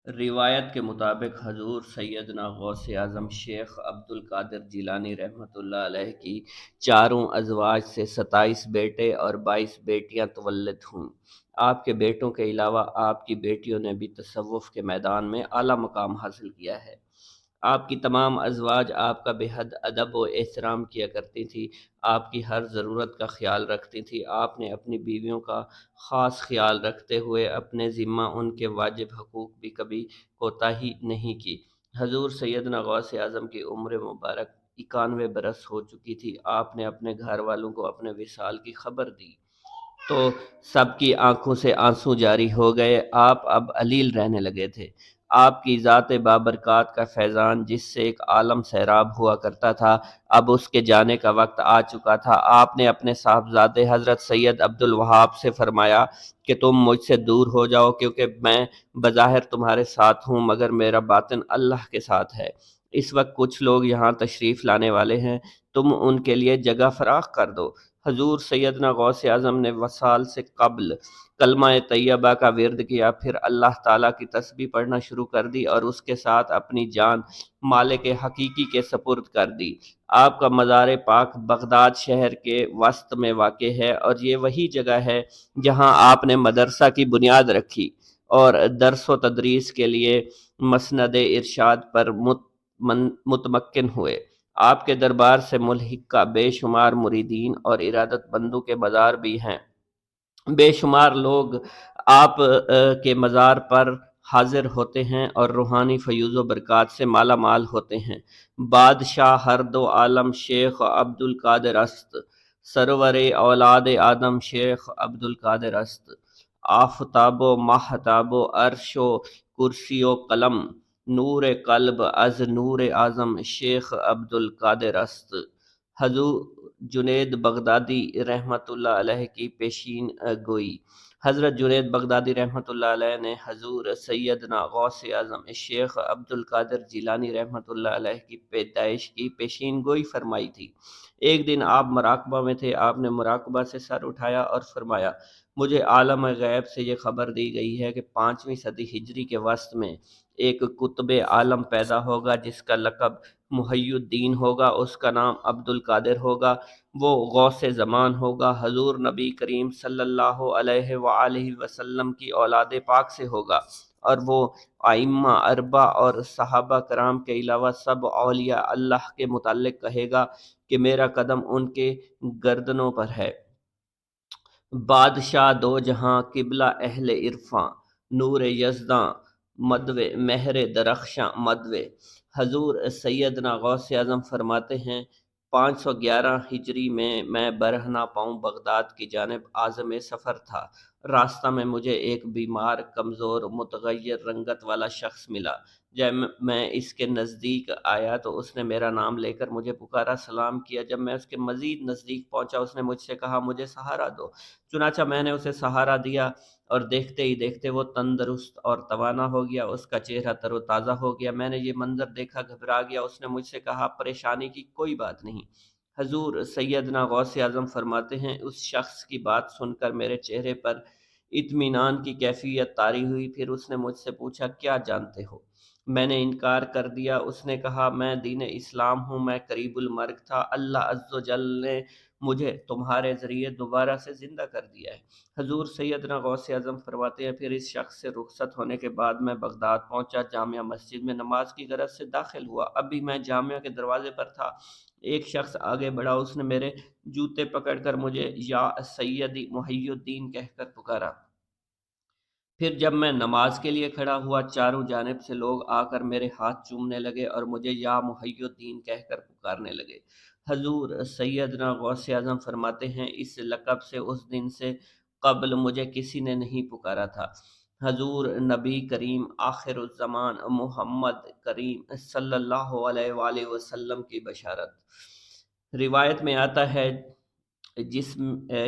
روایت کے مطابق حضور سیدنا غوث اعظم شیخ عبد القادر جیلانی رحمۃ اللہ علیہ کی چاروں ازواج سے 27 بیٹے اور 22 بیٹیاں تولد ہوئیں۔ آپ کے بیٹوں کے علاوہ آپ کی بیٹیوں نے بھی تصوف کے میدان میں اعلیٰ مقام حاصل کیا ہے۔ آپ کی تمام ازواج آپ کا بے حد ادب و احترام کیا کرتی تھی، آپ کی ہر ضرورت کا خیال رکھتی تھی۔ آپ نے اپنی بیویوں کا خاص خیال رکھتے ہوئے اپنے ذمہ ان کے واجب حقوق بھی کبھی کوتاہی نہیں کی۔ حضور سیدنا غوث اعظم کی عمر مبارک 91 برس ہو چکی تھی۔ آپ نے اپنے گھر والوں کو اپنے وصال کی خبر دی تو سب کی آنکھوں سے آنسو جاری ہو گئے۔ آپ اب علیل رہنے لگے تھے۔ آپ کی ذات بابرکات کا فیضان جس سے ایک عالم سیراب ہوا کرتا تھا، اب اس کے جانے کا وقت آ چکا تھا۔ آپ نے اپنے صاحبزادے حضرت سید عبد الوہاب سے فرمایا کہ تم مجھ سے دور ہو جاؤ، کیونکہ میں بظاہر تمہارے ساتھ ہوں مگر میرا باطن اللہ کے ساتھ ہے۔ اس وقت کچھ لوگ یہاں تشریف لانے والے ہیں، تم ان کے لیے جگہ فراخ کر دو۔ حضور سیدنا غوث اعظم نے وصال سے قبل کلمہ طیبہ کا ورد کیا، پھر اللہ تعالیٰ کی تسبیح پڑھنا شروع کر دی اور اس کے ساتھ اپنی جان مالک حقیقی کے سپرد کر دی۔ آپ کا مزار پاک بغداد شہر کے وسط میں واقع ہے، اور یہ وہی جگہ ہے جہاں آپ نے مدرسہ کی بنیاد رکھی اور درس و تدریس کے لیے مسند ارشاد پر متمکن ہوئے۔ آپ کے دربار سے ملحق کا بے شمار مریدین اور ارادت بندوں کے مزار بھی ہیں۔ بے شمار لوگ آپ کے مزار پر حاضر ہوتے ہیں اور روحانی فیوز و برکات سے مالا مال ہوتے ہیں۔ بادشاہ ہر دو عالم شیخ عبد القادر است، سرور اولاد آدم شیخ عبد القادر است، آفتاب و ماہتاب و عرش و کرسی و قلم، نور قلب از نور اعظم شیخ عبد القادر است۔ حضور جنید بغدادی رحمۃ اللہ علیہ کی پیشین گوئی۔ حضرت جنید بغدادی رحمۃ اللہ علیہ نے حضور سیدنا غوث اعظم شیخ عبد القادر جیلانی رحمۃ اللہ علیہ کی پیدائش کی پیشین گوئی فرمائی تھی۔ ایک دن آپ مراقبہ میں تھے، آپ نے مراقبہ سے سر اٹھایا اور فرمایا، مجھے عالم غیب سے یہ خبر دی گئی ہے کہ 5ویں صدی ہجری کے وسط میں ایک قطب عالم پیدا ہوگا جس کا لقب محی الدین ہوگا، اس کا نام عبد القادر ہوگا، وہ غوث زمان ہوگا، حضور نبی کریم صلی اللہ علیہ وآلہ وسلم کی اولاد پاک سے ہوگا، اور وہ ائمہ اربع اور صحابہ کرام کے علاوہ سب اولیاء اللہ کے متعلق کہے گا کہ میرا قدم ان کے گردنوں پر ہے۔ بادشاہ دو جہاں قبلہ اہل عرفاں، نور یزداں مدوے مہر درخشاں مدوے۔ حضور سیدنا غوث اعظم فرماتے ہیں، 511 ہجری میں برہنہ پاؤں بغداد کی جانب عازم سفر تھا۔ راستہ میں مجھے ایک بیمار، کمزور، متغیر رنگت والا شخص ملا۔ جب میں اس کے نزدیک آیا تو اس نے میرا نام لے کر مجھے پکارا، سلام کیا۔ جب میں اس کے مزید نزدیک پہنچا اس نے مجھ سے کہا، مجھے سہارا دو۔ چنانچہ میں نے اسے سہارا دیا اور دیکھتے ہی دیکھتے وہ تندرست اور توانا ہو گیا، اس کا چہرہ تر و تازہ ہو گیا۔ میں نے یہ منظر دیکھا، گھبرا گیا۔ اس نے مجھ سے کہا، پریشانی کی کوئی بات نہیں۔ حضور سیدنا غوث اعظم فرماتے ہیں، اس شخص کی بات سن کر میرے چہرے پر اطمینان کی کیفیت طاری ہوئی۔ پھر اس نے مجھ سے پوچھا، کیا جانتے ہو؟ میں نے انکار کر دیا۔ اس نے کہا، میں دین اسلام ہوں، میں قریب المرگ تھا، اللہ عز و جل نے مجھے تمہارے ذریعے دوبارہ سے زندہ کر دیا ہے۔ حضور سیدنا غوث اعظم فرماتے ہیں، پھر اس شخص سے رخصت ہونے کے بعد میں بغداد پہنچا، جامعہ مسجد میں نماز کی غرض سے داخل ہوا۔ ابھی میں جامعہ کے دروازے پر تھا، ایک شخص آگے بڑھا، اس نے میرے جوتے پکڑ کر مجھے یا سیدی محی الدین کہہ کر پکارا۔ پھر جب میں نماز کے لیے کھڑا ہوا، چاروں جانب سے لوگ آ کر میرے ہاتھ چومنے لگے اور مجھے یا محی الدین کہہ کر پکارنے لگے۔ حضور سیدنا غوث اعظم فرماتے ہیں، اس لقب سے اس دن سے قبل مجھے کسی نے نہیں پکارا تھا۔ حضور نبی کریم آخر الزمان محمد کریم صلی اللہ علیہ وآلہ وسلم کی بشارت۔ روایت میں آتا ہے، جس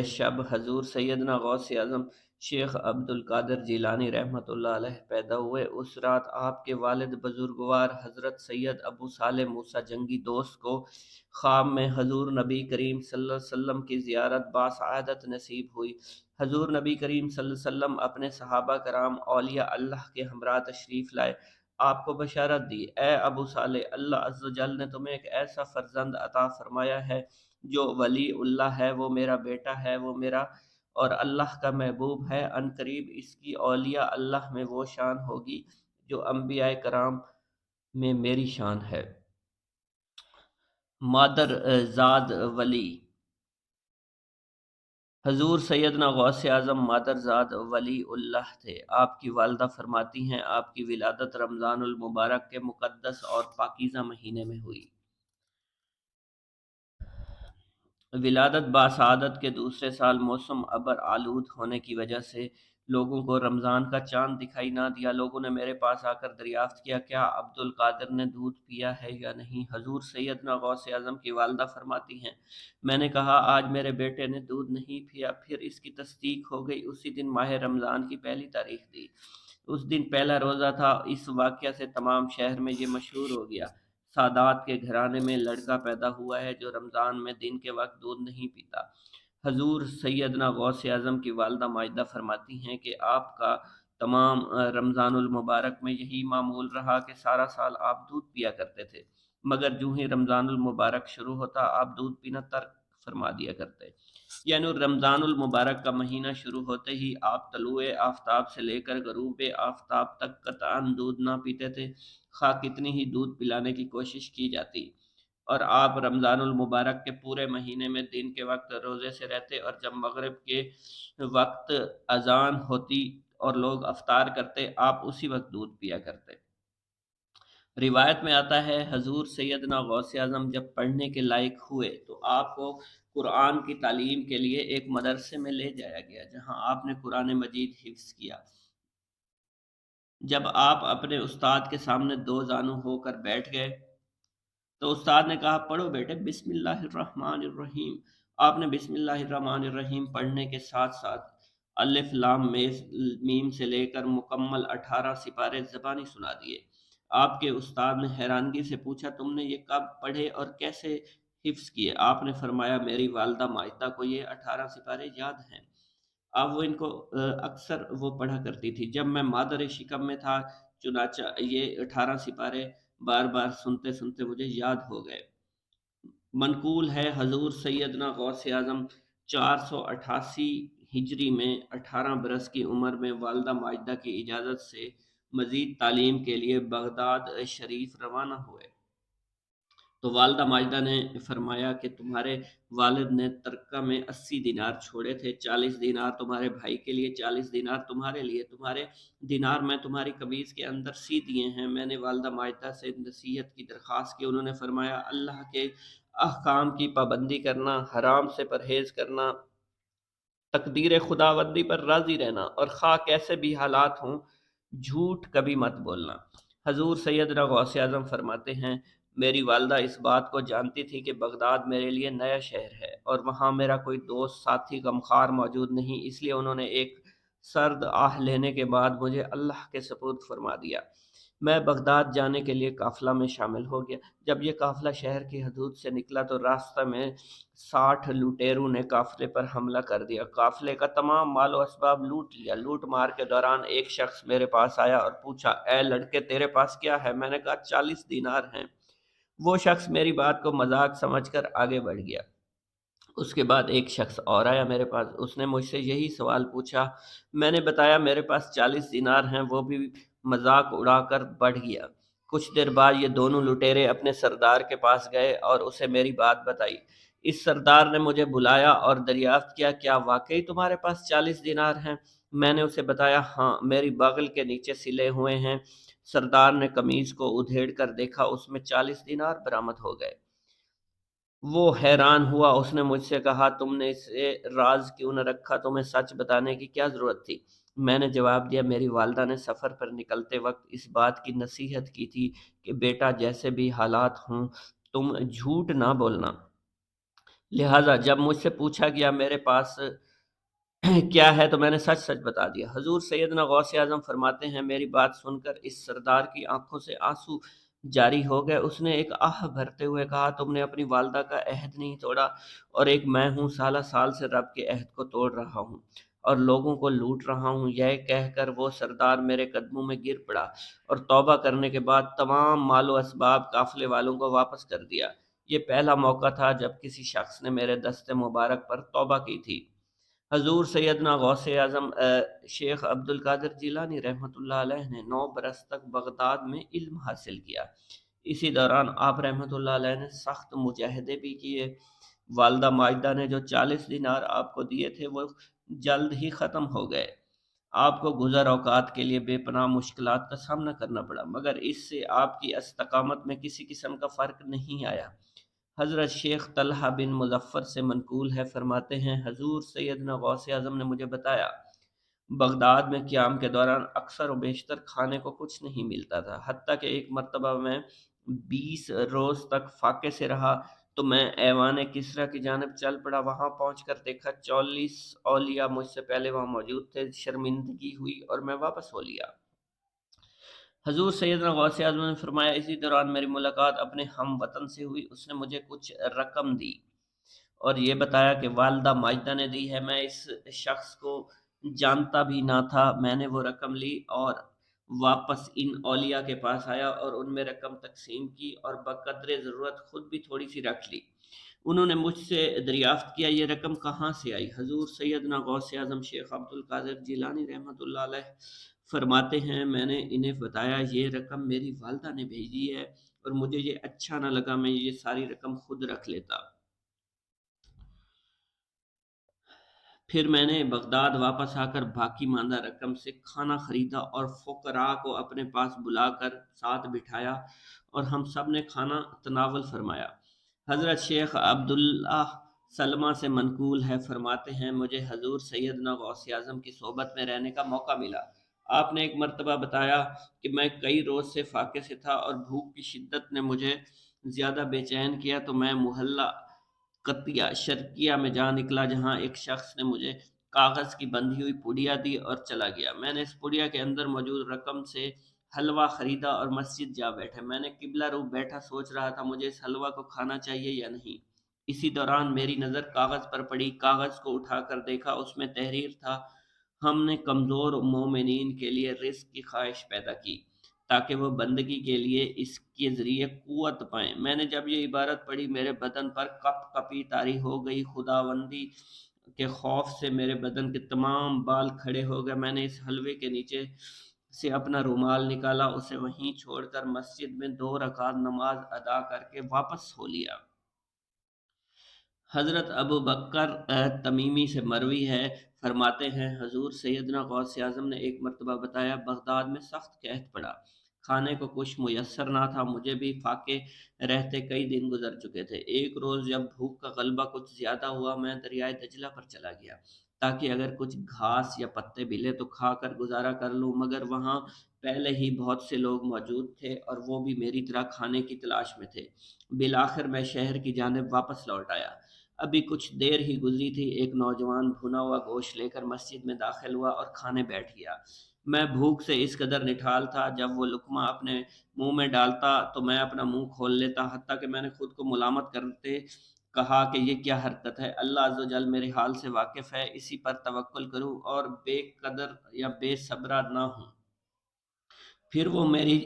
شب حضور سیدنا غوث اعظم شیخ عبد القادر جیلانی رحمۃ اللہ علیہ پیدا ہوئے۔ اس رات آپ کے والد بزرگوار حضرت سید ابو صالح موسیٰ جنگی دوست کو خواب میں حضور نبی کریم صلی اللہ علیہ وسلم کی زیارت باسعادت نصیب ہوئی۔ حضور نبی کریم صلی اللہ علیہ وسلم اپنے صحابہ کرام اولیاء اللہ کے ہمراہ تشریف لائے، آپ کو بشارت دی، اے ابو صالح، اللہ عز و جل نے تمہیں ایک ایسا فرزند عطا فرمایا ہے جو ولی اللہ ہے، وہ میرا بیٹا ہے، وہ میرا اور اللہ کا محبوب ہے۔ ان قریب اس کی اولیاء اللہ میں وہ شان ہوگی جو انبیاء کرام میں میری شان ہے۔ مادر زاد ولی، حضور سیدنا غوث اعظم مادر زاد ولی اللہ تھے۔ آپ کی والدہ فرماتی ہیں آپ کی ولادت رمضان المبارک کے مقدس اور پاکیزہ مہینے میں ہوئی۔ ولادت باسعادت کے دوسرے سال موسم ابر آلود ہونے کی وجہ سے لوگوں کو رمضان کا چاند دکھائی نہ دیا۔ لوگوں نے میرے پاس آ کر دریافت کیا کیا عبد القادر نے دودھ پیا ہے یا نہیں؟ حضور سیدنا غوث اعظم کی والدہ فرماتی ہیں میں نے کہا آج میرے بیٹے نے دودھ نہیں پیا، پھر اس کی تصدیق ہو گئی۔ اسی دن ماہ رمضان کی پہلی تاریخ دی، اس دن پہلا روزہ تھا۔ اس واقعہ سے تمام شہر میں یہ مشہور ہو گیا سادات کے گھرانے میں لڑکا پیدا ہوا ہے جو رمضان میں دن کے وقت دودھ نہیں پیتا۔ حضور سیدنا غوث اعظم کی والدہ ماجدہ فرماتی ہیں کہ آپ کا تمام رمضان المبارک میں یہی معمول رہا کہ سارا سال آپ دودھ پیا کرتے تھے، مگر جو ہی رمضان المبارک شروع ہوتا آپ دودھ پینا ترک فرما دیا کرتے۔ یعنی رمضان المبارک کا مہینہ شروع ہوتے ہی آپ طلوع آفتاب سے لے کر غروب آفتاب تک قطعاً دودھ نہ پیتے تھے، خواہ کتنی ہی دودھ پلانے کی کوشش کی جاتی۔ اور آپ رمضان المبارک کے پورے مہینے میں دن کے وقت روزے سے رہتے، اور جب مغرب کے وقت اذان ہوتی اور لوگ افطار کرتے آپ اسی وقت دودھ پیا کرتے۔ روایت میں آتا ہے حضور سیدنا غوث اعظم جب پڑھنے کے لائق ہوئے تو آپ کو قرآن کی تعلیم کے لیے ایک مدرسے میں لے جایا گیا جہاں آپ نے قرآن مجید حفظ کیا۔ جب آپ اپنے استاد کے سامنے دو زانو ہو کر بیٹھ گئے تو استاد نے کہا پڑھو بیٹے بسم اللہ الرحمن الرحیم۔ آپ نے بسم اللہ الرحمن الرحیم پڑھنے کے ساتھ ساتھ الف لام میم سے لے کر مکمل 18 سپارے زبانی سنا دیے۔ آپ کے استاد نے حیرانگی سے پوچھا تم نے یہ کب پڑھے اور کیسے حفظ کیے؟ آپ نے فرمایا میری والدہ ماجدہ کو یہ 18 سپارے یاد ہیں، اب وہ ان کو اکثر وہ پڑھا کرتی تھی جب میں مادر شکم میں تھا، چنانچہ یہ 18 سپارے بار بار سنتے سنتے مجھے یاد ہو گئے۔ منقول ہے حضور سیدنا غوث اعظم 488 ہجری میں 18 برس کی عمر میں والدہ ماجدہ کی اجازت سے مزید تعلیم کے لیے بغداد شریف روانہ ہوئے۔ تو والدہ ماجدہ نے فرمایا کہ تمہارے والد نے ترکہ میں 80 دینار چھوڑے تھے، 40 دینار تمہارے بھائی کے لیے، 40 دینار تمہارے لیے، تمہارے دینار میں تمہاری قمیض کے اندر سی دیے ہیں۔ میں نے والدہ ماجدہ سے نصیحت کی درخواست کی، انہوں نے فرمایا اللہ کے احکام کی پابندی کرنا، حرام سے پرہیز کرنا، تقدیر خداوندی پر راضی رہنا، اور خواہ کیسے بھی حالات ہوں جھوٹ کبھی مت بولنا۔ حضور سیدنا غوث اعظم فرماتے ہیں میری والدہ اس بات کو جانتی تھی کہ بغداد میرے لیے نیا شہر ہے اور وہاں میرا کوئی دوست ساتھی غمخوار موجود نہیں، اس لیے انہوں نے ایک سرد آہ لینے کے بعد مجھے اللہ کے سپرد فرما دیا۔ میں بغداد جانے کے لیے قافلہ میں شامل ہو گیا۔ جب یہ قافلہ شہر کی حدود سے نکلا تو راستہ میں 60 لٹیروں نے قافلے پر حملہ کر دیا، قافلے کا تمام مال و اسباب لوٹ لیا۔ لوٹ مار کے دوران ایک شخص میرے پاس آیا اور پوچھا اے لڑکے تیرے پاس کیا ہے؟ میں نے کہا 40 دینار ہیں۔ وہ شخص میری بات کو مذاق سمجھ کر آگے بڑھ گیا۔ اس کے بعد ایک شخص اور آیا میرے پاس، اس نے مجھ سے یہی سوال پوچھا، میں نے بتایا میرے پاس 40 دینار ہیں، وہ بھی مذاق اڑا کر بڑھ گیا۔ کچھ دیر بعد یہ دونوں لٹیرے اپنے سردار کے پاس گئے اور اسے میری بات بتائی۔ اس سردار نے مجھے بلایا اور دریافت کیا کیا واقعی تمہارے پاس 40 دینار ہیں؟ میں نے اسے بتایا ہاں، میری بغل کے نیچے سلے ہوئے ہیں۔ سردار نے قمیض کو ادھیڑ کر دیکھا، اس میں 40 دینار برآمد ہو گئے۔ وہ حیران ہوا، اس نے مجھ سے کہا تم نے اسے راز کیوں نہ رکھا، تمہیں سچ بتانے کی کیا ضرورت تھی؟ میں نے جواب دیا میری والدہ نے سفر پر نکلتے وقت اس بات کی نصیحت کی تھی کہ بیٹا جیسے بھی حالات ہوں تم جھوٹ نہ بولنا، لہٰذا جب مجھ سے پوچھا گیا میرے پاس کیا ہے؟ تو میں نے سچ سچ بتا دیا۔ حضور سیدنا غوث اعظم فرماتے ہیں میری بات سن کر اس سردار کی آنکھوں سے آنسو جاری ہو گئے۔ اس نے ایک آہ بھرتے ہوئے کہا تم نے اپنی والدہ کا عہد نہیں توڑا، اور ایک میں ہوں سالہ سال سے رب کے عہد کو توڑ رہا ہوں اور لوگوں کو لوٹ رہا ہوں۔ یہ کہہ کر وہ سردار میرے قدموں میں گر پڑا اور توبہ کرنے کے بعد تمام مال و اسباب قافلے والوں کو واپس کر دیا۔ یہ پہلا موقع تھا جب کسی شخص نے میرے دست مبارک پر توبہ کی تھی۔ حضور سیدنا غوث اعظم شیخ عبد القادر جیلانی رحمۃ اللہ علیہ نے 9 برس تک بغداد میں علم حاصل کیا۔ اسی دوران آپ رحمۃ اللہ علیہ نے سخت مجاہدے بھی کیے۔ والدہ ماجدہ نے جو 40 دینار آپ کو دیے تھے وہ جلد ہی ختم ہو گئے۔ آپ کو گزر اوقات کے لیے بے پناہ مشکلات کا سامنا کرنا پڑا، مگر اس سے آپ کی استقامت میں کسی قسم کا فرق نہیں آیا۔ حضرت شیخ طلحہ بن مظفر سے منقول ہے، فرماتے ہیں حضور سیدنا غوث اعظم نے مجھے بتایا بغداد میں قیام کے دوران اکثر و بیشتر کھانے کو کچھ نہیں ملتا تھا، حتیٰ کہ ایک مرتبہ میں 20 روز تک فاقے سے رہا تو میں ایوان کسریٰ کی جانب چل پڑا۔ وہاں پہنچ کر دیکھا 44 اولیاء مجھ سے پہلے وہاں موجود تھے۔ شرمندگی ہوئی اور میں واپس ہو لیا۔ حضور سیدنا غوث اعظم نے فرمایا اسی دوران میری ملاقات اپنے ہم وطن سے ہوئی۔ اس نے مجھے کچھ رقم دی اور یہ بتایا کہ والدہ ماجدہ نے دی ہے۔ میں اس شخص کو جانتا بھی نہ تھا۔ میں نے وہ رقم لی اور واپس ان اولیاء کے پاس آیا اور ان میں رقم تقسیم کی اور بقدر ضرورت خود بھی تھوڑی سی رکھ لی۔ انہوں نے مجھ سے دریافت کیا یہ رقم کہاں سے آئی؟ حضور سیدنا غوث اعظم شیخ عبد القادر جیلانی رحمۃ اللہ علیہ فرماتے ہیں میں نے انہیں بتایا یہ رقم میری والدہ نے بھیجی ہے اور مجھے یہ اچھا نہ لگا، میں یہ ساری رقم خود رکھ لیتا۔ پھر میں نے بغداد واپس آ کر باقی ماندہ رقم سے کھانا خریدا اور فقراء کو اپنے پاس بلا کر ساتھ بٹھایا اور ہم سب نے کھانا تناول فرمایا۔ حضرت شیخ عبداللہ سلمہ سے منقول ہے، فرماتے ہیں مجھے حضور سیدنا غوث اعظم کی صحبت میں رہنے کا موقع ملا۔ آپ نے ایک مرتبہ بتایا کہ میں کئی روز سے فاقے سے تھا اور بھوک کی شدت نے مجھے زیادہ بے چین کیا، تو میں محلہ قطیہ شرقیہ میں جا نکلا جہاں ایک شخص نے مجھے کاغذ کی بندھی ہوئی پڑیا دی اور چلا گیا۔ میں نے اس پڑیا کے اندر موجود رقم سے حلوہ خریدا اور مسجد جا بیٹھے۔ میں نے قبلہ رو بیٹھا سوچ رہا تھا مجھے اس حلوہ کو کھانا چاہیے یا نہیں۔ اسی دوران میری نظر کاغذ پر پڑی۔ کاغذ کو اٹھا کر دیکھا، اس میں تحریر تھا ہم نے کمزور مومنین کے لیے رزق کی خواہش پیدا کی تاکہ وہ بندگی کے لیے اس کے ذریعے قوت پائیں۔ میں نے جب یہ عبارت پڑھی میرے بدن پر کپ کپی طاری ہو گئی۔ خداوندی کے خوف سے میرے بدن کے تمام بال کھڑے ہو گئے۔ میں نے اس حلوے کے نیچے سے اپنا رومال نکالا، اسے وہیں چھوڑ کر مسجد میں 2 رکعت نماز ادا کر کے واپس ہو لیا۔ حضرت ابو بکر تمیمی سے مروی ہے، فرماتے ہیں حضور سیدنا غوث اعظم نے ایک مرتبہ بتایا بغداد میں سخت قحط پڑا، کھانے کو کچھ میسر نہ تھا، مجھے بھی فاقے رہتے کئی دن گزر چکے تھے۔ ایک روز جب بھوک کا غلبہ کچھ زیادہ ہوا میں دریائے دجلہ پر چلا گیا تاکہ اگر کچھ گھاس یا پتے ملے تو کھا کر گزارا کر لوں، مگر وہاں پہلے ہی بہت سے لوگ موجود تھے اور وہ بھی میری طرح کھانے کی تلاش میں تھے۔ بالآخر میں شہر کی جانب واپس لوٹ آیا۔ ابھی کچھ دیر ہی گزری تھی، ایک نوجوان بھنا ہوا گوشت لے کر مسجد میں داخل ہوا اور کھانے بیٹھ گیا۔ میں بھوک سے اس قدر نٹھال تھا، جب وہ لقمہ اپنے منہ میں ڈالتا تو میں اپنا منہ کھول لیتا، حتیٰ کہ میں نے خود کو ملامت کرتے کہا کہ یہ کیا حرکت ہے، اللہ عز و جل میرے حال سے واقف ہے، اسی پر توکل کروں اور بے قدر یا بے صبرا نہ ہوں۔ پھر وہ میری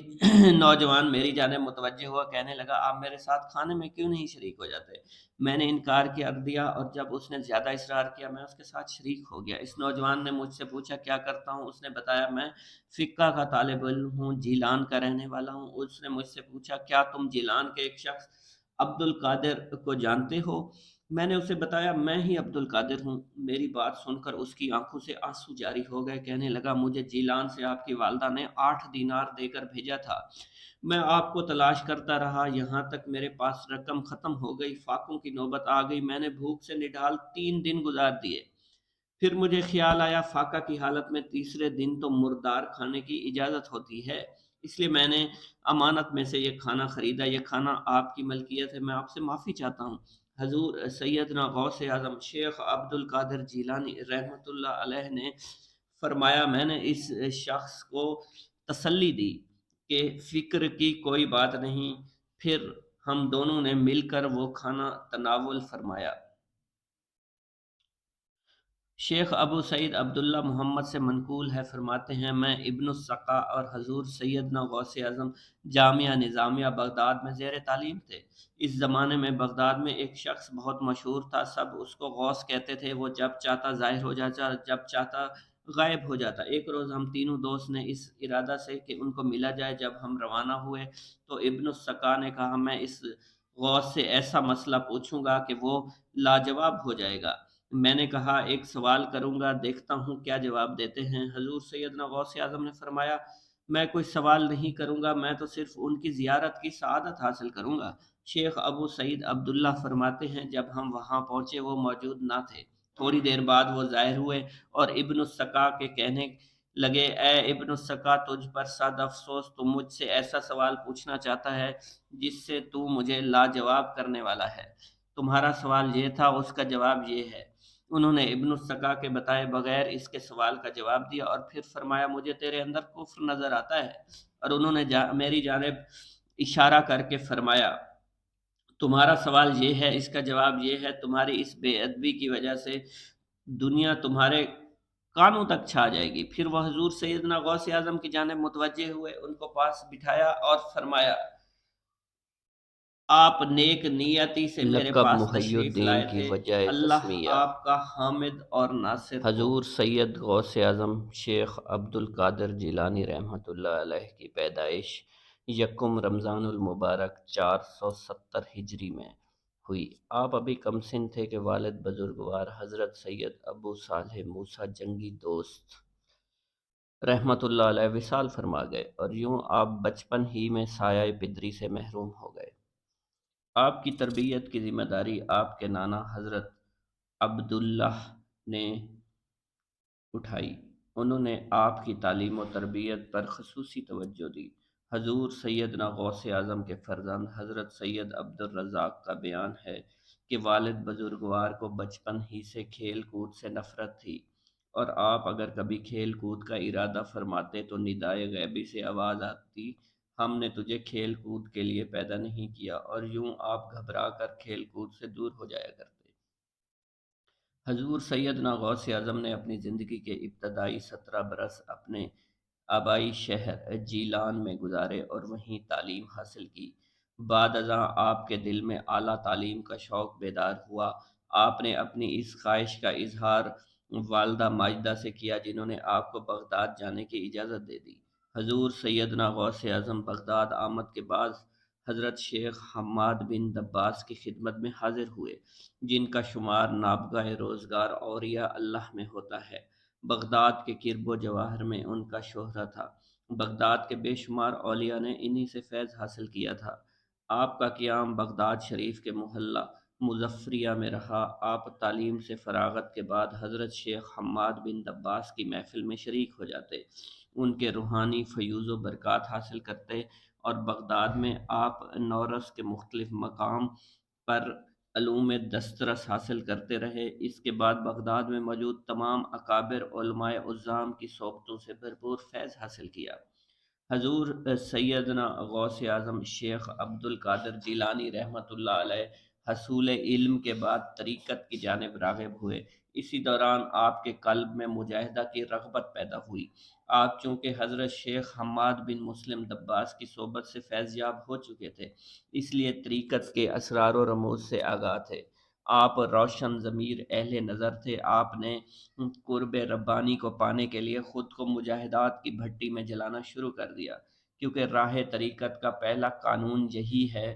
نوجوان میری جانب متوجہ ہوا، کہنے لگا آپ میرے ساتھ کھانے میں کیوں نہیں شریک ہو جاتے؟ میں نے انکار کر دیا اور جب اس نے زیادہ اصرار کیا میں اس کے ساتھ شریک ہو گیا۔ اس نوجوان نے مجھ سے پوچھا کیا کرتا ہوں؟ اس نے بتایا میں فقہ کا طالب علم ہوں، جیلان کا رہنے والا ہوں۔ اس نے مجھ سے پوچھا کیا تم جیلان کے ایک شخص عبد القادر کو جانتے ہو؟ میں نے اسے بتایا میں ہی عبد القادر ہوں۔ میری بات سن کر اس کی آنکھوں سے آنسو جاری ہو گئے، کہنے لگا مجھے جیلان سے آپ کی والدہ نے 8 دینار دے کر بھیجا تھا، میں آپ کو تلاش کرتا رہا یہاں تک میرے پاس رقم ختم ہو گئی، فاقوں کی نوبت آ گئی، میں نے بھوک سے نڈال 3 دن گزار دیے۔ پھر مجھے خیال آیا فاقہ کی حالت میں تیسرے دن تو مردار کھانے کی اجازت ہوتی ہے، اس لیے میں نے امانت میں سے یہ کھانا خریدا، یہ کھانا آپ کی ملکیت ہے، میں آپ سے معافی چاہتا ہوں۔ حضور سیدنا غوث اعظم شیخ عبد القادر جیلانی رحمۃ اللہ علیہ نے فرمایا، میں نے اس شخص کو تسلی دی کہ فکر کی کوئی بات نہیں۔ پھر ہم دونوں نے مل کر وہ کھانا تناول فرمایا۔ شیخ ابو سعید عبداللہ محمد سے منقول ہے، فرماتے ہیں میں ابن السقا اور حضور سیدنا غوث اعظم جامعہ نظامیہ بغداد میں زیر تعلیم تھے۔ اس زمانے میں بغداد میں ایک شخص بہت مشہور تھا، سب اس کو غوث کہتے تھے۔ وہ جب چاہتا ظاہر ہو جاتا، جب چاہتا غائب ہو جاتا۔ ایک روز ہم تینوں دوست نے اس ارادہ سے کہ ان کو ملا جائے، جب ہم روانہ ہوئے تو ابن السقا نے کہا میں اس غوث سے ایسا مسئلہ پوچھوں گا کہ وہ لاجواب ہو جائے گا۔ میں نے کہا ایک سوال کروں گا، دیکھتا ہوں کیا جواب دیتے ہیں۔ حضور سیدنا غوث اعظم نے فرمایا میں کوئی سوال نہیں کروں گا، میں تو صرف ان کی زیارت کی سعادت حاصل کروں گا۔ شیخ ابو سعید عبداللہ فرماتے ہیں جب ہم وہاں پہنچے وہ موجود نہ تھے۔ تھوڑی دیر بعد وہ ظاہر ہوئے اور ابن السقا کے کہنے لگے اے ابن السقا، تجھ پر صد افسوس، تو مجھ سے ایسا سوال پوچھنا چاہتا ہے جس سے تو مجھے لاجواب کرنے والا ہے۔ تمہارا سوال یہ تھا، اس کا جواب یہ ہے۔ انہوں نے ابن السقا کے بتائے بغیر اس کے سوال کا جواب دیا اور پھر فرمایا مجھے تیرے اندر کفر نظر آتا ہے، اور انہوں نے میری جانب اشارہ کر کے فرمایا تمہارا سوال یہ ہے، اس کا جواب یہ ہے، تمہاری اس بے ادبی کی وجہ سے دنیا تمہارے کانوں تک چھا جائے گی۔ پھر وہ حضور سیدنا غوث اعظم کی جانب متوجہ ہوئے، ان کو پاس بٹھایا اور فرمایا آپ نیک نیتی سے میرے لقب پاس محی تشریف الدین لائے کی تھے، وجہ اللہ تسمیہ۔ آپ کا حامد اور ناصر ہو۔ حضور سید غوث اعظم شیخ عبد القادر جیلانی رحمۃ اللہ علیہ کی پیدائش یکم رمضان المبارک 470 ہجری میں ہوئی۔ آپ ابھی کم سن تھے کہ والد بزرگوار حضرت سید ابو صالح موسیٰ جنگی دوست رحمۃ اللہ علیہ وصال فرما گئے، اور یوں آپ بچپن ہی میں سایہ پدری سے محروم ہو گئے۔ آپ کی تربیت کی ذمہ داری آپ کے نانا حضرت عبداللہ نے اٹھائی۔ انہوں نے آپ کی تعلیم و تربیت پر خصوصی توجہ دی۔ حضور سیدنا غوث اعظم کے فرزند حضرت سید عبد الرزاق کا بیان ہے کہ والد بزرگوار کو بچپن ہی سے کھیل کود سے نفرت تھی، اور آپ اگر کبھی کھیل کود کا ارادہ فرماتے تو ندائے غیبی سے آواز آتی ہم نے تجھے کھیل کود کے لیے پیدا نہیں کیا، اور یوں آپ گھبرا کر کھیل کود سے دور ہو جایا کرتے۔ حضور سیدنا غوث اعظم نے اپنی زندگی کے ابتدائی 17 برس اپنے آبائی شہر جیلان میں گزارے اور وہیں تعلیم حاصل کی۔ بعد ازاں آپ کے دل میں اعلیٰ تعلیم کا شوق بیدار ہوا۔ آپ نے اپنی اس خواہش کا اظہار والدہ ماجدہ سے کیا، جنہوں نے آپ کو بغداد جانے کی اجازت دے دی۔ حضور سیدنا غوث اعظم بغداد آمد کے بعد حضرت شیخ حماد بن دباس کی خدمت میں حاضر ہوئے، جن کا شمار نابغہ روزگار اولیاء اللہ میں ہوتا ہے۔ بغداد کے کرب و جواہر میں ان کا شہرہ تھا۔ بغداد کے بے شمار اولیاء نے انہی سے فیض حاصل کیا تھا۔ آپ کا قیام بغداد شریف کے محلہ مظفریہ میں رہا۔ آپ تعلیم سے فراغت کے بعد حضرت شیخ حماد بن دباس کی محفل میں شریک ہو جاتے، ان کے روحانی فیوض و برکات حاصل کرتے، اور بغداد میں آپ نورس کے مختلف مقام پر علوم دسترس حاصل کرتے رہے۔ اس کے بعد بغداد میں موجود تمام اکابر علماء عظام کی صحبتوں سے بھرپور فیض حاصل کیا۔ حضور سیدنا غوث اعظم شیخ عبد القادر جیلانی رحمۃ اللہ علیہ حصول علم کے بعد طریقت کی جانب راغب ہوئے۔ اسی دوران آپ کے قلب میں مجاہدہ کی رغبت پیدا ہوئی۔ آپ چونکہ حضرت شیخ حماد بن مسلم دباس کی صحبت سے فیض یاب ہو چکے تھے، اس لیے طریقت کے اسرار و رموز سے آگاہ تھے۔ آپ روشن ضمیر اہل نظر تھے۔ آپ نے قرب ربانی کو پانے کے لیے خود کو مجاہدات کی بھٹی میں جلانا شروع کر دیا، کیونکہ راہ طریقت کا پہلا قانون یہی ہے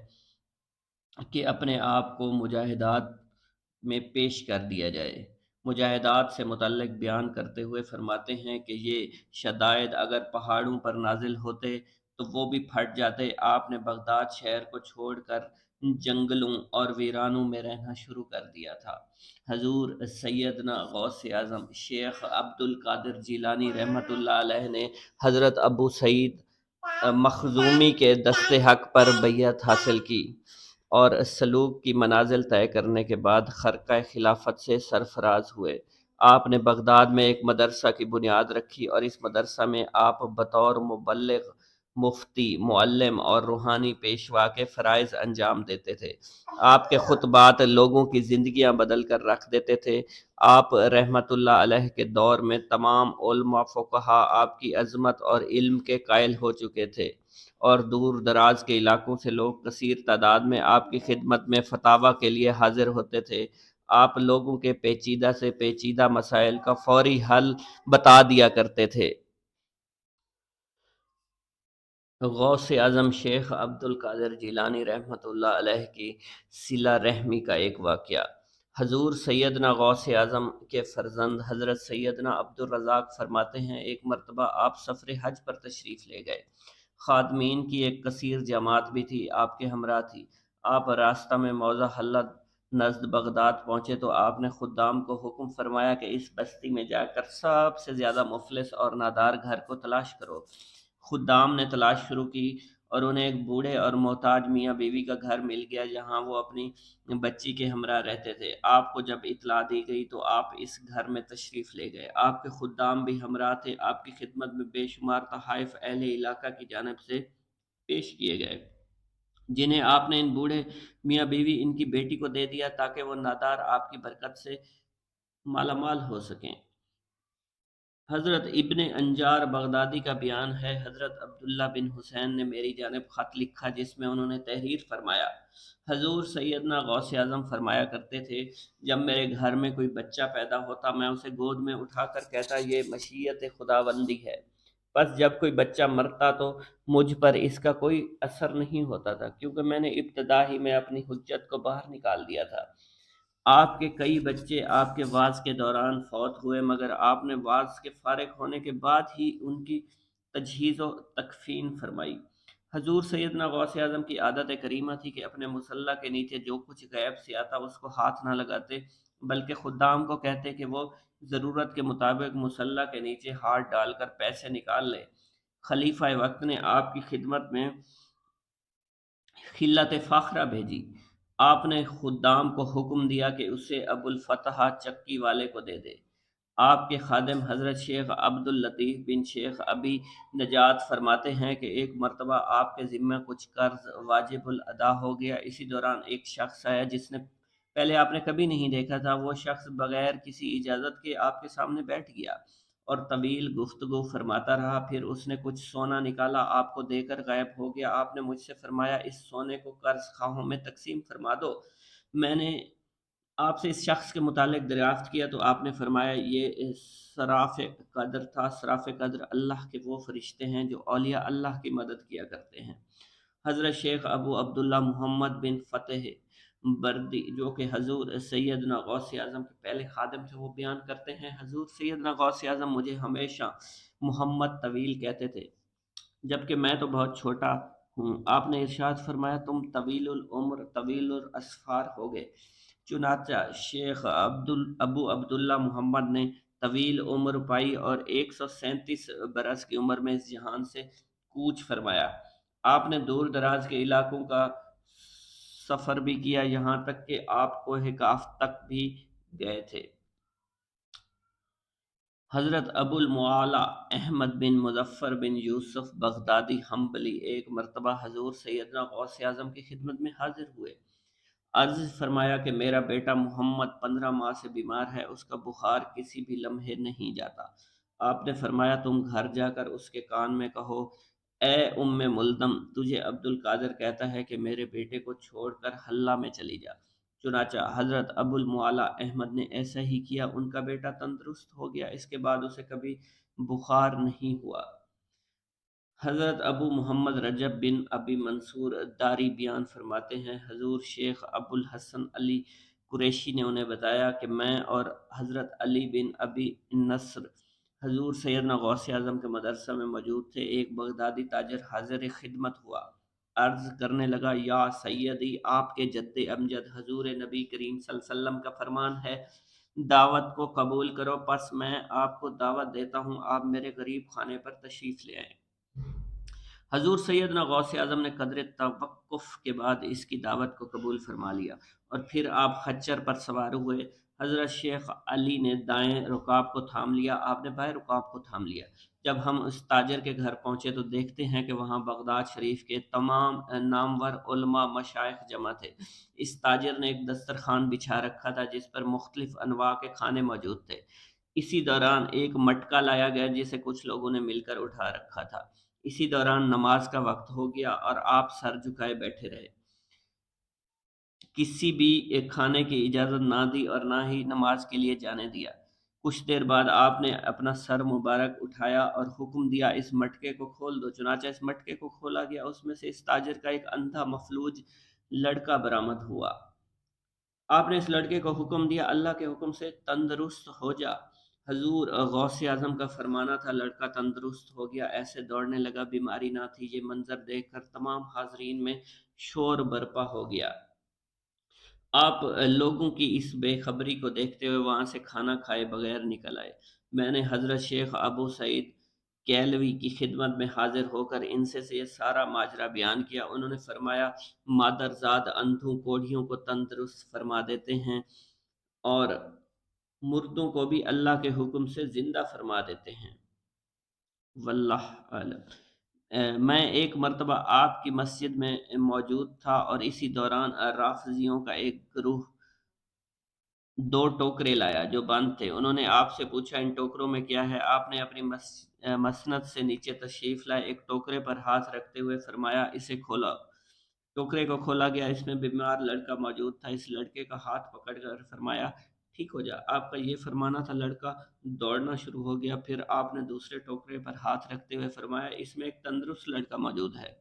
کہ اپنے آپ کو مجاہدات میں پیش کر دیا جائے۔ مجاہدات سے متعلق بیان کرتے ہوئے فرماتے ہیں کہ یہ شدائد اگر پہاڑوں پر نازل ہوتے تو وہ بھی پھٹ جاتے۔ آپ نے بغداد شہر کو چھوڑ کر جنگلوں اور ویرانوں میں رہنا شروع کر دیا تھا۔ حضور سیدنا غوث اعظم شیخ عبد القادر جیلانی رحمۃ اللہ علیہ نے حضرت ابو سعید مخزومی کے دست حق پر بیعت حاصل کی اور سلوک کی منازل طے کرنے کے بعد خرقہ خلافت سے سرفراز ہوئے۔ آپ نے بغداد میں ایک مدرسہ کی بنیاد رکھی اور اس مدرسہ میں آپ بطور مبلغ، مفتی، معلم اور روحانی پیشوا کے فرائض انجام دیتے تھے۔ آپ کے خطبات لوگوں کی زندگیاں بدل کر رکھ دیتے تھے۔ آپ رحمت اللہ علیہ کے دور میں تمام علماء فقہا آپ کی عظمت اور علم کے قائل ہو چکے تھے، اور دور دراز کے علاقوں سے لوگ کثیر تعداد میں آپ کی خدمت میں فتاوی کے لیے حاضر ہوتے تھے۔ آپ لوگوں کے پیچیدہ سے پیچیدہ مسائل کا فوری حل بتا دیا کرتے تھے۔ غوث اعظم شیخ عبد القادر جیلانی رحمۃ اللہ علیہ کی صلہ رحمی کا ایک واقعہ۔ حضور سیدنا غوث اعظم کے فرزند حضرت سیدنا عبد الرزاق فرماتے ہیں، ایک مرتبہ آپ سفر حج پر تشریف لے گئے۔ خادمین کی ایک کثیر جماعت بھی تھی، آپ کے ہمراہ تھی۔ آپ راستہ میں موضع حلہ نزد بغداد پہنچے تو آپ نے خدام کو حکم فرمایا کہ اس بستی میں جا کر سب سے زیادہ مفلس اور نادار گھر کو تلاش کرو۔ خدام نے تلاش شروع کی اور انہیں ایک بوڑھے اور محتاج میاں بیوی کا گھر مل گیا جہاں وہ اپنی بچی کے ہمراہ رہتے تھے۔ آپ کو جب اطلاع دی گئی تو آپ اس گھر میں تشریف لے گئے۔ آپ کے خدام بھی ہمراہ تھے۔ آپ کی خدمت میں بے شمار تحائف اہل علاقہ کی جانب سے پیش کیے گئے، جنہیں آپ نے ان بوڑھے میاں بیوی ان کی بیٹی کو دے دیا تاکہ وہ نادار آپ کی برکت سے مالا مال ہو سکیں۔ حضرت ابن انجار بغدادی کا بیان ہے، حضرت عبداللہ بن حسین نے میری جانب خط لکھا جس میں انہوں نے تحریر فرمایا، حضور سیدنا غوث اعظم فرمایا کرتے تھے، جب میرے گھر میں کوئی بچہ پیدا ہوتا میں اسے گود میں اٹھا کر کہتا یہ مشیت خداوندی ہے۔ بس جب کوئی بچہ مرتا تو مجھ پر اس کا کوئی اثر نہیں ہوتا تھا، کیونکہ میں نے ابتدا ہی میں اپنی حجت کو باہر نکال دیا تھا۔ آپ کے کئی بچے آپ کے وعظ کے دوران فوت ہوئے، مگر آپ نے وعظ کے فارغ ہونے کے بعد ہی ان کی تجہیز و تکفین فرمائی۔ حضور سیدنا غوث اعظم کی عادت کریمہ تھی کہ اپنے مصلی کے نیچے جو کچھ غیب سے آتا اس کو ہاتھ نہ لگاتے، بلکہ خدام کو کہتے کہ وہ ضرورت کے مطابق مصلی کے نیچے ہاتھ ڈال کر پیسے نکال لے۔ خلیفہ وقت نے آپ کی خدمت میں خلت فاخرہ بھیجی۔ آپ نے خدام کو حکم دیا کہ اسے ابو الفتح چکی والے کو دے دے۔ آپ کے خادم حضرت شیخ عبد اللطیف بن شیخ ابی نجات فرماتے ہیں کہ ایک مرتبہ آپ کے ذمہ کچھ قرض واجب الادا ہو گیا۔ اسی دوران ایک شخص آیا جس نے پہلے آپ نے کبھی نہیں دیکھا تھا۔ وہ شخص بغیر کسی اجازت کے آپ کے سامنے بیٹھ گیا اور طویل گفتگو فرماتا رہا، پھر اس نے کچھ سونا نکالا، آپ کو دے کر غائب ہو گیا۔ آپ نے مجھ سے فرمایا اس سونے کو قرض خواہوں میں تقسیم فرما دو۔ میں نے آپ سے اس شخص کے متعلق دریافت کیا تو آپ نے فرمایا یہ صراف قدر تھا۔ صراف قدر اللہ کے وہ فرشتے ہیں جو اولیاء اللہ کی مدد کیا کرتے ہیں۔ حضرت شیخ ابو عبداللہ محمد بن فتح بردی جو کہ حضور سیدنا غوث اعظم کے پہلے خادم تھے، وہ بیان کرتے ہیں، حضور سیدنا غوث اعظم مجھے ہمیشہ محمد طویل کہتے تھے، جبکہ میں تو بہت چھوٹا ہوں۔ آپ نے ارشاد فرمایا تم طویل العمر طویل الاسفار ہوگے۔ چنانچہ شیخ ابو عبداللہ محمد نے طویل عمر پائی اور 137 برس کی عمر میں اس جہان سے کوچ فرمایا۔ آپ نے دور دراز کے علاقوں کا سفر بھی کیا، یہاں تک کہ آپ کوہ کاف تک بھی گئے تھے۔ حضرت ابو المعالی احمد بن مظفر بن یوسف بغدادی حنبلی ایک مرتبہ حضور سیدنا غوث اعظم کی خدمت میں حاضر ہوئے۔ عرض فرمایا کہ میرا بیٹا محمد 15 ماہ سے بیمار ہے، اس کا بخار کسی بھی لمحے نہیں جاتا۔ آپ نے فرمایا تم گھر جا کر اس کے کان میں کہو، اے ام ملدم، تجھے عبد القادر کہتا ہے کہ میرے بیٹے کو چھوڑ کر حلہ میں چلی جا۔ چنانچہ حضرت ابو المعالی احمد نے ایسا ہی کیا، ان کا بیٹا تندرست ہو گیا، اس کے بعد اسے کبھی بخار نہیں ہوا۔ حضرت ابو محمد رجب بن ابی منصور داری بیان فرماتے ہیں، حضور شیخ ابو الحسن علی قریشی نے انہیں بتایا کہ میں اور حضرت علی بن ابی نصر حضور سیدنا غوث اعظم کے مدرسہ میں موجود تھے۔ ایک بغدادی تاجر حاضر خدمت ہوا، عرض کرنے لگا، یا سیدی، آپ کے جد امجد حضور نبی کریم صلی اللہ علیہ وسلم کا فرمان ہے، دعوت کو قبول کرو، پس میں آپ کو دعوت دیتا ہوں، آپ میرے غریب خانے پر تشریف لے آئیں۔ حضور سیدنا غوث اعظم نے قدر توقف کے بعد اس کی دعوت کو قبول فرما لیا اور پھر آپ خچر پر سوار ہوئے۔ حضرت شیخ علی نے دائیں رکاب کو تھام لیا، آپ نے بائیں رکاب کو تھام لیا۔ جب ہم اس تاجر کے گھر پہنچے تو دیکھتے ہیں کہ وہاں بغداد شریف کے تمام نامور علماء مشائخ جمع تھے۔ اس تاجر نے ایک دسترخوان بچھا رکھا تھا جس پر مختلف انواع کے کھانے موجود تھے۔ اسی دوران ایک مٹکا لایا گیا جسے کچھ لوگوں نے مل کر اٹھا رکھا تھا۔ اسی دوران نماز کا وقت ہو گیا اور آپ سر جھکائے بیٹھے رہے، کسی بھی ایک کھانے کی اجازت نہ دی اور نہ ہی نماز کے لیے جانے دیا۔ کچھ دیر بعد آپ نے اپنا سر مبارک اٹھایا اور حکم دیا اس مٹکے کو کھول دو۔ چنانچہ اس مٹکے کو کھولا گیا، اس میں سے اس تاجر کا ایک اندھا مفلوج لڑکا برآمد ہوا۔ آپ نے اس لڑکے کو حکم دیا اللہ کے حکم سے تندرست ہو جا۔ حضور غوث اعظم کا فرمانا تھا، لڑکا تندرست ہو گیا، ایسے دوڑنے لگا، بیماری نہ تھی۔ یہ منظر دیکھ کر تمام حاضرین میں شور برپا ہو گیا۔ آپ لوگوں کی اس بے خبری کو دیکھتے ہوئے وہاں سے کھانا کھائے بغیر نکل آئے۔ میں نے حضرت شیخ ابو سعید کیلوی کی خدمت میں حاضر ہو کر ان سے یہ سارا ماجرا بیان کیا۔ انہوں نے فرمایا مادرزاد اندھوں کوڑھیوں کو تندرست فرما دیتے ہیں اور مردوں کو بھی اللہ کے حکم سے زندہ فرما دیتے ہیں۔ واللہ عالم۔ میں ایک مرتبہ آپ کی مسجد میں موجود تھا اور اسی دوران رافضیوں کا ایک گروہ دو ٹوکرے لایا جو بند تھے۔ انہوں نے آپ سے پوچھا ان ٹوکروں میں کیا ہے؟ آپ نے اپنی مسند سے نیچے تشریف لائے، ایک ٹوکرے پر ہاتھ رکھتے ہوئے فرمایا اسے کھولا۔ ٹوکرے کو کھولا گیا، اس میں بیمار لڑکا موجود تھا۔ اس لڑکے کا ہاتھ پکڑ کر فرمایا ٹھیک ہو جا۔ آپ کا یہ فرمانا تھا، لڑکا دوڑنا شروع ہو گیا۔ پھر آپ نے دوسرے ٹوکرے پر ہاتھ رکھتے ہوئے فرمایا اس میں ایک تندرست لڑکا موجود ہے۔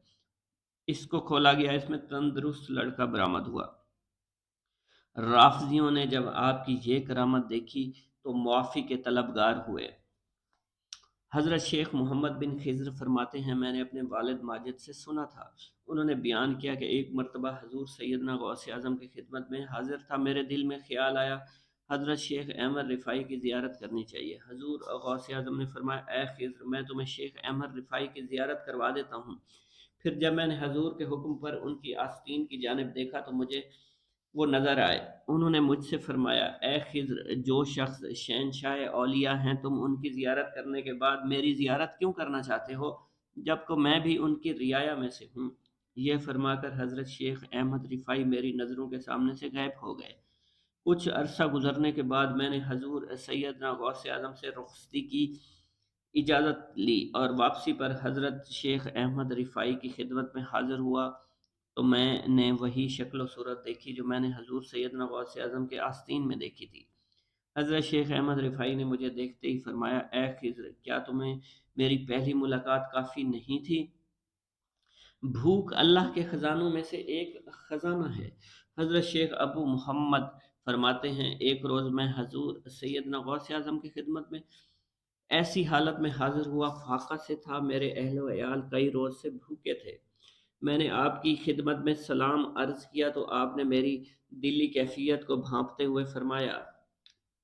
اس کو کھولا گیا، اس میں تندرست لڑکا برآمد ہوا۔ رافضیوں نے جب آپ کی یہ کرامت دیکھی تو معافی کے طلبگار ہوئے۔ حضرت شیخ محمد بن خضر فرماتے ہیں میں نے اپنے والد ماجد سے سنا تھا، انہوں نے بیان کیا کہ ایک مرتبہ حضور سیدنا غوث اعظم کی خدمت میں حاضر تھا، میرے دل میں خیال آیا حضرت شیخ احمد رفاعی کی زیارت کرنی چاہیے۔ حضور غوث اعظم نے فرمایا اے خضر میں تمہیں شیخ احمد رفاعی کی زیارت کروا دیتا ہوں۔ پھر جب میں نے حضور کے حکم پر ان کی آستین کی جانب دیکھا تو مجھے وہ نظر آئے۔ انہوں نے مجھ سے فرمایا اے خضر جو شخص شہنشاہ اولیاء ہیں تم ان کی زیارت کرنے کے بعد میری زیارت کیوں کرنا چاہتے ہو جبکہ میں بھی ان کی رعایا میں سے ہوں؟ یہ فرما کر حضرت شیخ احمد رفاعی میری نظروں کے سامنے سے غائب ہو گئے۔ کچھ عرصہ گزرنے کے بعد میں نے حضور سیدنا غوث اعظم سے رخصتی کی اجازت لی اور واپسی پر حضرت شیخ احمد رفاعی کی خدمت میں حاضر ہوا تو میں نے وہی شکل و صورت دیکھی جو میں نے حضور سیدنا غوث اعظم کے آستین میں دیکھی تھی۔ حضرت شیخ احمد رفاعی نے مجھے دیکھتے ہی فرمایا اے خضر کیا تمہیں میری پہلی ملاقات کافی نہیں تھی؟ بھوک اللہ کے خزانوں میں سے ایک خزانہ ہے۔ حضرت شیخ ابو محمد فرماتے ہیں ایک روز میں حضور سیدنا غوث اعظم کی خدمت میں ایسی حالت میں حاضر ہوا، فاقہ سے تھا، میرے اہل و عیال کئی روز سے بھوکے تھے۔ میں نے آپ کی خدمت میں سلام عرض کیا تو آپ نے میری دلی کیفیت کو بھانپتے ہوئے فرمایا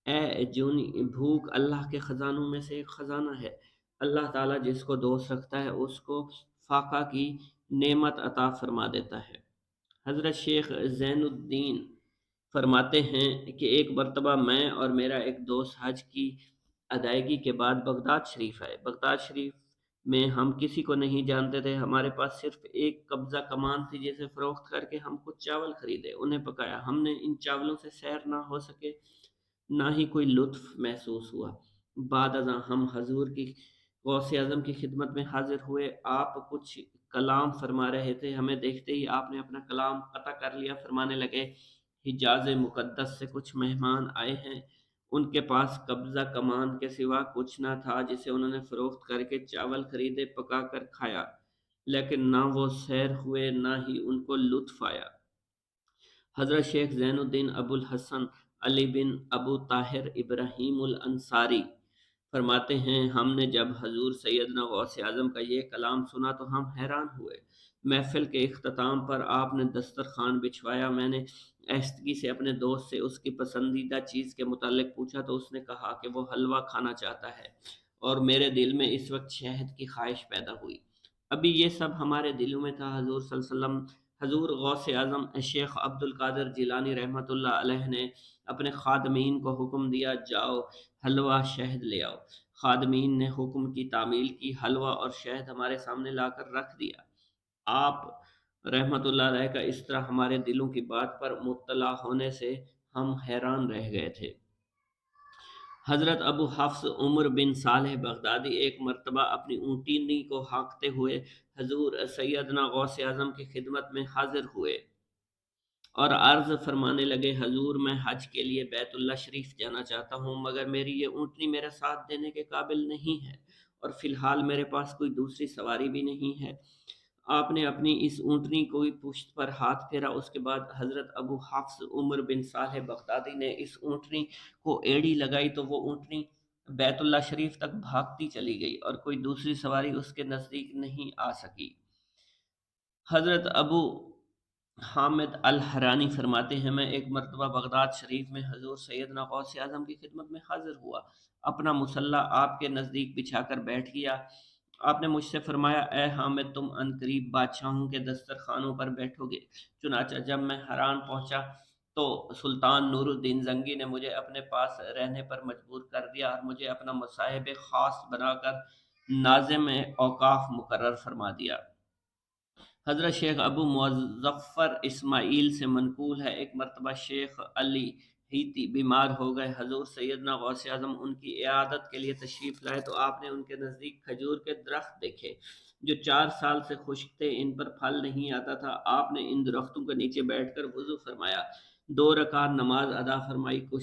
اے جونی بھوک اللہ کے خزانوں میں سے ایک خزانہ ہے، اللہ تعالیٰ جس کو دوست رکھتا ہے اس کو فاقہ کی نعمت عطا فرما دیتا ہے۔ حضرت شیخ زین الدین فرماتے ہیں کہ ایک مرتبہ میں اور میرا ایک دوست حج کی ادائیگی کے بعد بغداد شریف آئے۔ بغداد شریف میں ہم کسی کو نہیں جانتے تھے، ہمارے پاس صرف ایک قبضہ کمان تھی جسے فروخت کر کے ہم کچھ چاول خریدے، انہیں پکایا۔ ہم نے ان چاولوں سے سیر نہ ہو سکے، نہ ہی کوئی لطف محسوس ہوا۔ بعد ازاں ہم حضور کی غوث اعظم کی خدمت میں حاضر ہوئے، آپ کچھ کلام فرما رہے تھے، ہمیں دیکھتے ہی آپ نے اپنا کلام قطع کر لیا، فرمانے لگے حجاز مقدس سے کچھ مہمان آئے ہیں، ان کے پاس قبضہ کمان کے سوا کچھ نہ تھا جسے انہوں نے فروخت کر کے چاول خریدے، پکا کر کھایا، لیکن نہ وہ سیر ہوئے نہ ہی ان کو لطف آیا۔ حضرت شیخ زین الدین ابو الحسن علی بن ابو طاہر ابراہیم الانصاری فرماتے ہیں ہم نے جب حضور سیدنا غوث اعظم کا یہ کلام سنا تو ہم حیران ہوئے۔ محفل کے اختتام پر آپ نے دسترخوان بچھوایا، میں نے آہستگی سے اپنے دوست سے اس کی پسندیدہ چیز کے متعلق پوچھا تو اس نے کہا کہ وہ حلوہ کھانا چاہتا ہے اور میرے دل میں اس وقت شہد کی خواہش پیدا ہوئی۔ ابھی یہ سب ہمارے دلوں میں تھا۔ حضور صلی اللہ علیہ وسلم، حضور غوث اعظم شیخ عبد القادر جیلانی رحمۃ اللہ علیہ نے اپنے خادمین کو حکم دیا، جاؤ حلوہ شہد لے آؤ۔ خادمین نے حکم کی تعمیل کی، حلوہ اور شہد ہمارے سامنے لا کر رکھ دیا۔ آپ رحمۃ اللہ علیہ کا اس طرح ہمارے دلوں کی بات پر مطلع ہونے سے ہم حیران رہ گئے تھے۔ حضرت ابو حفص عمر بن صالح بغدادی ایک مرتبہ اپنی اونٹنی کو ہانکتے ہوئے حضور سیدنا غوث اعظم کی خدمت میں حاضر ہوئے اور عرض فرمانے لگے، حضور میں حج کے لیے بیت اللہ شریف جانا چاہتا ہوں، مگر میری یہ اونٹنی میرا ساتھ دینے کے قابل نہیں ہے اور فی الحال میرے پاس کوئی دوسری سواری بھی نہیں ہے۔ آپ نے اپنی اس اونٹنی کو پشت پر ہاتھ پھیرا۔ اس کے بعد حضرت ابو حفص عمر بن صالح بغدادی نے اس اونٹنی کو ایڑی لگائی تو وہ اونٹنی بیت اللہ شریف تک بھاگتی چلی گئی اور کوئی دوسری سواری اس کے نزدیک نہیں آ سکی۔ حضرت ابو حامد الحرانی فرماتے ہیں، میں ایک مرتبہ بغداد شریف میں حضور سیدنا غوث اعظم کی خدمت میں حاضر ہوا، اپنا مسلح آپ کے نزدیک بچھا کر بیٹھ گیا۔ آپ نے مجھ سے فرمایا، اے حامد، تم عنقریب بادشاہوں کے دسترخوانوں پر بیٹھو گے۔ چنانچہ جب میں حران پہنچا تو سلطان نور الدین زنگی نے مجھے اپنے پاس رہنے پر مجبور کر دیا اور مجھے اپنا مصاحب خاص بنا کر ناظم اوقاف مقرر فرما دیا۔ حضرت شیخ ابو مظفر اسماعیل سے منقول ہے، ایک مرتبہ شیخ علی ہیتی بیمار ہو گئے، حضور سیدنا غوث اعظم ان کی عیادت کے لیے تشریف لائے تو آپ نے ان کے نزدیک کھجور کے درخت دیکھے جو 4 سال سے خشک تھے، ان پر پھل نہیں آتا تھا۔ آپ نے ان درختوں کے نیچے بیٹھ کر وضو فرمایا، 2 رکعت نماز ادا فرمائی، کچھ